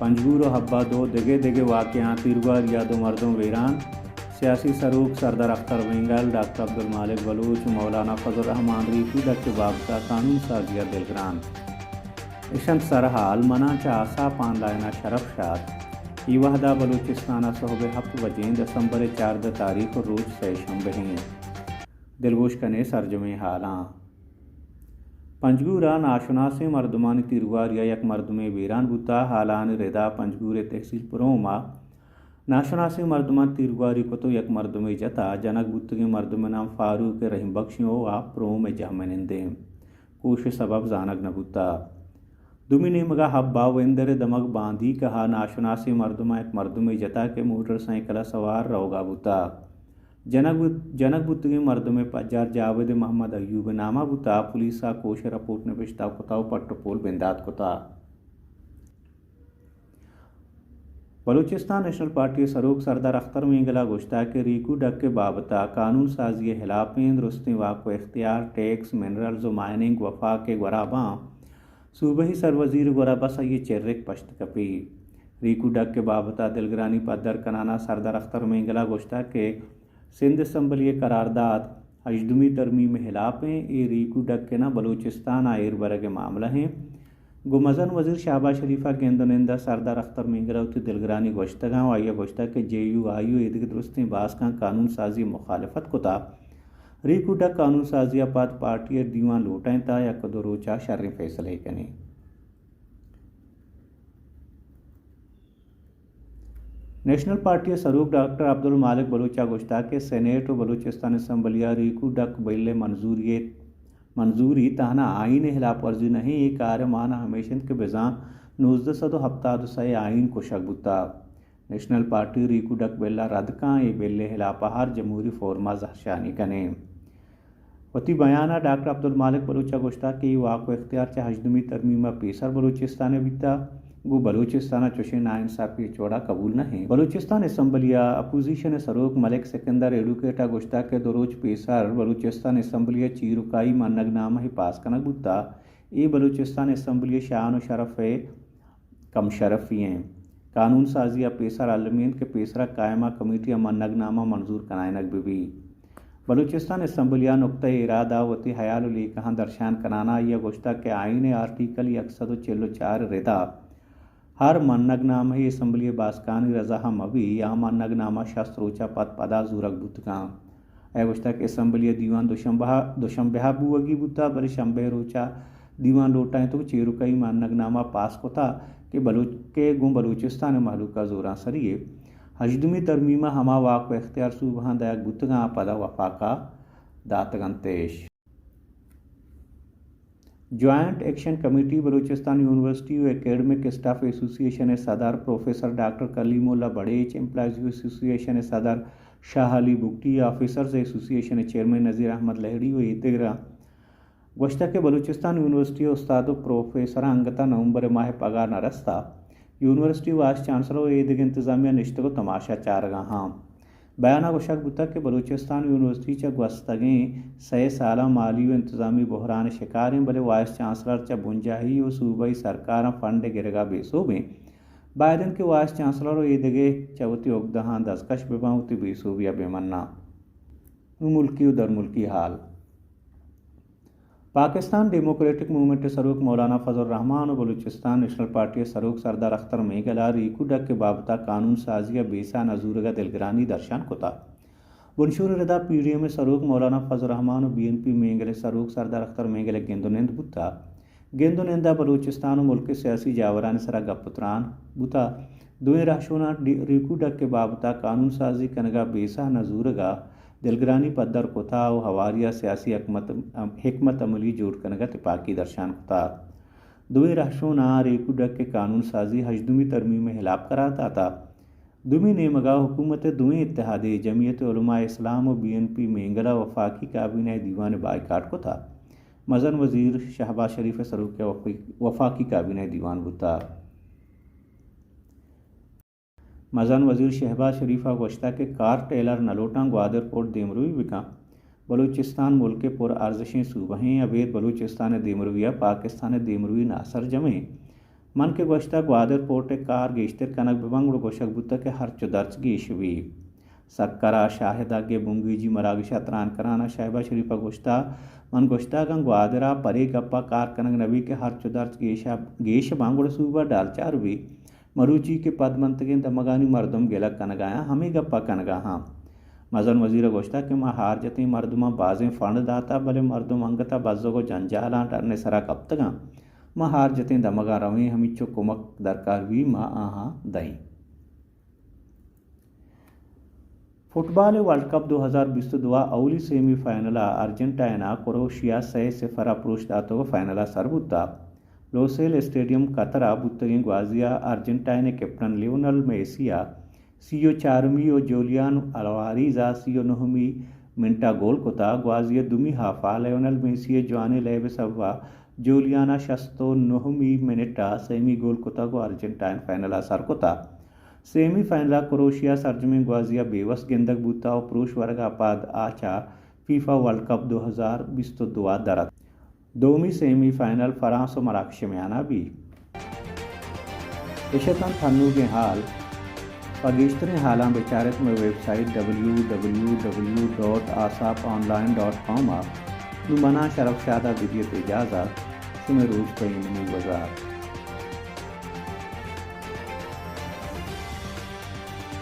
پنجگور و حبہ دو دگے دگے واقعات تیرگار یا دو مردوں ویران سیاسی سروق سردار اختر وینگل ڈاکٹر عبدالمالک بلوچ مولانا فضل الرحمان ریفو ڈک بابتا قانون سازیہ دلگران اشن سرحال منا چاسا پان لائنا شرف شاد ای وحدہ بلوچستانہ صحب ہفت وجین دسمبر 4 تاریخ روز سے شنبہیں دلگوش کنے سرجمے حالاں پنجگورا ناشناس مردمان تیرگار یا یک مردم ویران بوتا حالان ردا پنجگور تحصیل پروما ناشناس مردمان تیرگاری کو تو یک مردم جتا جنک بوتگی مردم نام فاروق رحیم بخشیوں آپ پروم جہمنندے کوش سبب زانگ نبوتا دومی نیمگا حبا ویندر دمگ باندھی کہا ناشناسی مردمہ ایک مردم جتا کے موٹر سائیکل سوار روگا بوتا جنک بوتگی مردم پجار جاوید محمد ایوب نامہ بوتا پولیسا کوش رپورٹ نے پشتا کتاو پٹ پول بندات کتا بلوچستان نیشنل پارٹی سروق سردار اختر وینگلا گوشتا کہ ریکو ڈک کے بابتا قانون سازی ہلاپین درستی واقع اختیار ٹیکس منرلز و مائننگ وفاق کے گوراباں صوبہی سروزیر گورابا سید چرک پشت کپی ریکو ڈک کے بابتا دلگرانی پدر کنانا سردار اختر وینگلا گوشتا کہ سندھ اسمبلی قرارداد اجدمی ترمیم ہلاپیں اے ریکو ڈک کے نا بلوچستان آئیر برگ معاملہ ہیں گمزن وزیر شہباز شریفہ گیندونندہ سردار اختر وینگلا تی دلگرانی گوشتگاں و آئیہ گوشتا کہ جے یو آئیو ایدگ درستی باس کا قانون سازی مخالفت کتا ریکو ڈک قانون سازی پات پارٹی دیوان لوٹائیں تا یا کدو روچا شر فیصلے کنے نیشنل پارٹی سروق ڈاکٹر عبدالمالک بلوچا گوشتا کہ سینیٹ و بلوچستان اسمبلیہ ریکو ڈک بل منظوری تانا آئین خلاف ورزی نہیں یہ کار مانا ہمیشن کے بزاں 1970 آئین کو شک بتا نیشنل پارٹی ریکو ڈک بلا رد کان یہ بل خلاف ہر جمہوری فورما زہشانی کنے وتی بیانہ ڈاکٹر عبدالمالک بلوچا گوشتا کہ یہ واقع اختیار چا ہجدمی ترمیمہ پیسر بلوچستان بیتا گو بلوچستان چوشے ناانصافی چوڑا قبول نہیں بلوچستان اسمبلیہ اپوزیشن سروق ملک سکندر ایڈوکیٹا گوشتا کے دروچ پیسر بلوچستان اسمبلیہ چیروکائی منگ نامہ پاس کنگ بوتا ای بلوچستان اسمبلیہ شان و شرف کم شرفی ہیں قانون سازیہ پیسر عالمین کے پیسرہ قائمہ کمیٹی منگ نامہ منظور کنائنگ بھی بلوچستان اسمبلیہ نقطہ ارادہ وتی حیال لی کہاں درشان کنانا یہ گوشتا کہ آئین آرٹیکل 144 ردا ہر منگ نامہ اسمبلی باسکانی رضا مبی یا منگ نامہ شاستروچا پت پدا زورک بوتگاں اے گوشتا کہ اسمبلی دیوان دوشنبہ بوگی بوتا بل شنبہ روچا دیوان لوٹائیں تو چیروکئی منگ نامہ پاس کوتا کہ گم بلوچستان محلوقہ زوراں سریے ہجدمی ترمیمہ ہما واقع اختیار صوبہاں دایک بوتگاں پدا وفاقہ داتگنتیش joint action committee Balochistan university و اکیڈمک اسٹاف ایسوسی ایشن صدر professor doctor Kaleem Ullah Barech employees association صدر شاہ علی بگٹی آفیسرز ایسوسی ایشن چیئرمین نذیر احمد لہڑی و دیگرہ گوشتا کہ بلوچستان یونیورسٹی استاد و پروفیسر انگتا نومبر ماہ پگار نہ رستا یونیورسٹی وائس چانسلر و ایدگ انتظامیہ نشتگ و تماشا چارگاں ہاں بیانہ گوشک بوتا کہ بلوچستان یونیورسٹی چا گوستگیں 6 سالہ مالی و انتظامی بحران شکاریں بلے وائس چانسلر چا بنجاہی و صوبائی سرکاراں فنڈ گرگا بے صوبیں بائدن کے وائس چانسلر و ایدگے چوتی اگدہاں دزکش بباؤتی بے صوبیہ بے مننا ملکی و در ملکی حال پاکستان ڈیموکریٹک موومنٹ سروق مولانا فضل الرحمان و بلوچستان نیشنل پارٹی سروق سردار اختر وینگلا ریکو ڈک کے بابتا قانون سازیہ بیسا نزورگا دلگرانی درشان کتا بنشور ردا پی ڈی ایم سروق مولانا فضل الرحمان و بی این پی مینگل سروق سردار اختر وینگل گیندونند بوتا گیندونندہ بلوچستان و ملک سیاسی جاوران سرا گپتران بوتا دوئیں رہشونا ریکو ڈک کے بابتا قانون سازی کنگا بیسا نزورگا دلگرانی پدر کتا و حواریہ سیاسی حکمت عملی جوڑ کنگا تپاکی درشان کتا دوئیں رہشونا ریکو ڈک کے قانون سازی ہجدمی ترمیم ہلاپ کراتا تھا دومی نیمگا حکومت دوئیں اتحادی جمعیت علماء اسلام و بی این پی مینگلا وفاقی کابینہ دیوان بائیکاٹ کو تھا مزن وزیر شہباز شریف سروق وفاقی کابینہ دیوان بوتا مزن وزیر شہباز شریفہ گوشتا کہ کار ٹیلر نلوٹاں گوادر کوٹ دیمروی بکا بلوچستان ملک پر ارزشیں صوبہیں ابید بلوچستان دیمرویہ پاکستان دیمروی ناصر جمیں من کے گوشتہ گوادر پورٹ کار گیشتر کنک ببنگڑ گوشک بوتا کے ہرچو درچ گیشوی سکرا شاہدہ گے بنگی جی مراگشہ تران کرانا شائبہ شریفہ گوشتہ من گوشتہ گن گوادرہ پرے گپا کار کنک نبی کے ہرچو درچ گیش بانگڑ صوبہ ڈال چاروی مروچی کے پد منتگین دمگانی مردم گلک کنگایا ہمیں گپا کنگا ہاں مزن وزیر گوشتہ کہ ماں ہار جتی مردمہ بازیں فنڈ داتا بلے مردم انگتا بازو کو جنجالاں ٹرنے سرا کپتگاں ماں ہار جتیں دمگا رویں ہمیں چو کمک درکار بھی ماں آہاں دائیں۔ فٹ بال ورلڈ کپ 2022 اولی سیمی فائنلا ارجنٹائنا کروشیا 6-0 پروش داتو فائنلا سربوتا لوسیل اسٹیڈیم قطرہ بوتگین گوازیا Argentine captain Lionel میسیا save Charmy و جولیان الواریزا سیو نہمی منٹا گول کتا گوازیا دومی ہافا لیونل میسی جوانے لیب سوا جولیانا شستو نہمی منٹا سیمی گول کتا گو ارجنٹائن فائنلا سر کتا سیمی فائنلا کروشیا سرجمین گوازیا بیوس گندگ بوتا و پروش ورگا پاد آچا فیفا ورلڈ کپ 2022 درد دومی سیمی فائنل فرانس و مراکش میں آنا بھی اشتن تھنو کے حال پگیشترین حالاں بیچارت میں ویب سائٹ www.asaponline.com نمنا شرف شادہ دیدیت اجازت شمی روز پہنی وزار